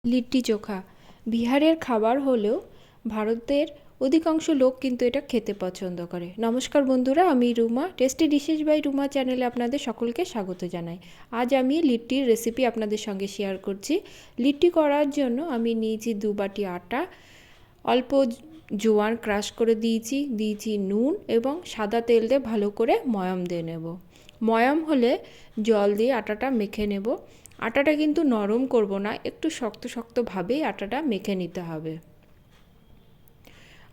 লিট্টি চোখা বিহারের খাবার হলেও ভারতের অধিকাংশ লোক কিন্তু এটা খেতে পছন্দ করে। নমস্কার বন্ধুরা, আমি Ruma, tasty dishes by Ruma চ্যানেলে আপনাদের সকলকে স্বাগত জানাই। আজ আমি লিট্টির রেসিপি আপনাদের সঙ্গে শেয়ার করছি। লিট্টি করার জন্য আমি নিয়েছি 2 বাটি আটা, অল্প জোয়ান ক্রাশ করে দিয়েছি নুন এবং সাদা তেল দিয়ে ভালো করে ময়াম দিয়ে নেব। ময়াম হলে জল দিয়ে আটাটা মেখে নেব। আটাটা কিন্তু নরম করব না, একটু শক্ত শক্তভাবেই আটাটা মেখে নিতে হবে।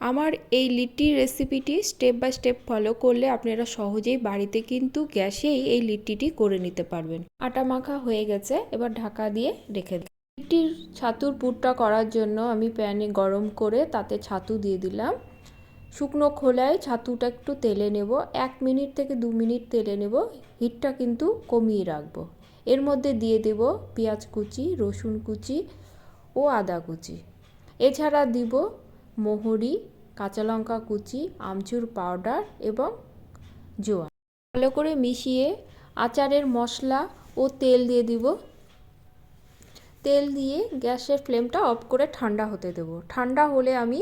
আমার এই লিট্টির রেসিপিটি স্টেপ বাই স্টেপ ফলো করলে আপনারা সহজেই বাড়িতে কিন্তু গ্যাসেই এই লিট্টিটি করে নিতে পারবেন। আটা মাখা হয়ে গেছে, এবার ঢাকা দিয়ে রেখে দিই। লিট্টির ছাতুর পুরটা করার জন্য আমি প্যানে গরম করে তাতে ছাতু দিয়ে দিলাম। শুকনো খোলায় ছাতুটা একটু তেলে নেব, 1 মিনিট থেকে 2 মিনিট তেলে নেব। হিটটা কিন্তু কমিয়ে রাখবো। এর মধ্যে দিয়ে দেব পেঁয়াজ কুচি, রসুন কুচি ও আদা কুচি। এছাড়া দিব মহরি, কাঁচা লঙ্কা কুচি, আমচুর পাউডার এবং জোয়ান। ভালো করে মিশিয়ে আচারের মশলা ও তেল দিয়ে দিব। তেল দিয়ে গ্যাসের ফ্লেমটা অফ করে ঠান্ডা হতে দেব। ঠান্ডা হলে আমি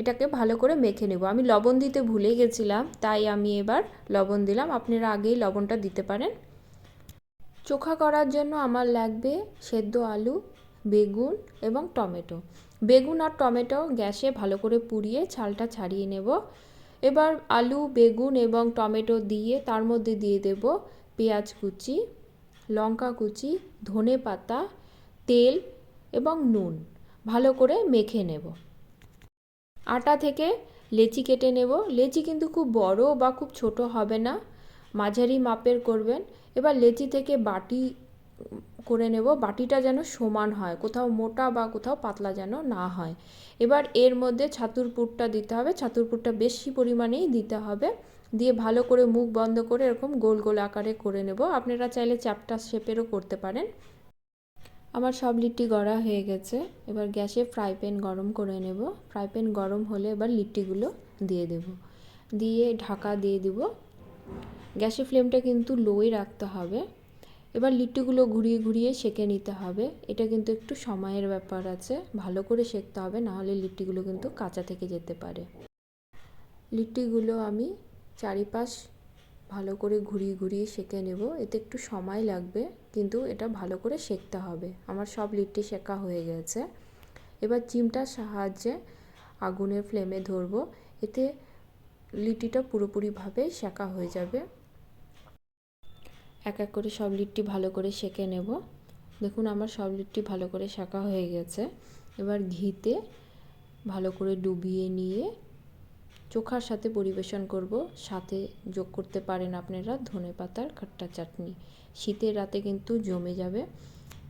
এটাকে ভালো করে মেখে নেব। আমি লবণ দিতে ভুলে গেছিলাম, তাই আমি এবার লবণ দিলাম। আপনারা আগেই লবণটা দিতে পারেন। চোখা করার জন্য আমার লাগবে সেদ্ধ আলু, বেগুন এবং টমেটো। বেগুন আর টমেটো গ্যাসে ভালো করে পুড়িয়ে ছালটা ছাড়িয়ে নেব। এবার আলু, বেগুন এবং টমেটো দিয়ে তার মধ্যে দিয়ে দেব পেঁয়াজ কুচি, লঙ্কা কুচি, ধনে পাতা, তেল এবং নুন। ভালো করে মেখে নেব। আটা থেকে লেচি কেটে নেব। লেচি কিন্তু খুব বড় বা খুব ছোট হবে না, মাঝারি মাপের করবেন। এবার লেচি থেকে বাটি করে নেব। বাটিটা যেন সমান হয়, কোথাও মোটা বা কোথাও পাতলা যেন না হয়। এবার এর মধ্যে ছাতুর পুরটা দিতে হবে। ছাতুর পুরটা বেশি পরিমাণেই দিতে হবে। দিয়ে ভালো করে মুখ বন্ধ করে এরকম গোল গোল আকারে করে নেব। আপনারা চাইলে চ্যাপ্টা শেপেরও করতে পারেন। আমার সব লিট্টি গড়া হয়ে গেছে। এবার গ্যাসে ফ্রাই প্যান গরম করে নেব। ফ্রাই প্যান গরম হলে এবার লিট্টিগুলো দিয়ে দেব। দিয়ে ঢাকা দিয়ে দিব। গ্যাসের ফ্লেমটা কিন্তু লোই রাখতে হবে। এবার লিট্টিগুলো ঘুরিয়ে ঘুরিয়ে সেঁকে নিতে হবে। এটা কিন্তু একটু সময়ের ব্যাপার আছে, ভালো করে সেঁকতে হবে, নাহলে লিট্টিগুলো কিন্তু কাঁচা থেকে যেতে পারে। লিট্টিগুলো আমি চারিপাশ ভালো করে ঘুরিয়ে ঘুরিয়ে সেঁকে নেব। এতে একটু সময় লাগবে, কিন্তু এটা ভালো করে সেঁকতে হবে। আমার সব লিট্টি সেঁকা হয়ে গেছে। এবার চিমটার সাহায্যে আগুনের ফ্লেমে ধরব। এতে লিট্টিটা পুরোপুরিভাবে সেঁকা হয়ে যাবে। এক এক করে সব লিট্টি ভালো করে সেঁকে নেব। দেখুন আমার সব লিট্টি ভালো করে সেঁকা হয়ে গেছে। এবার ঘিতে ভালো করে ডুবিয়ে নিয়ে চোখার সাথে পরিবেশন করব। সাথে যোগ করতে পারেন আপনারা ধনেপাতার খাট্টা চাটনি। শীতের রাতে কিন্তু জমে যাবে।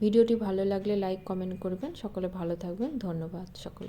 ভিডিওটি ভালো লাগলে লাইক কমেন্ট করবেন। সকলে ভালো থাকবেন। ধন্যবাদ সকল।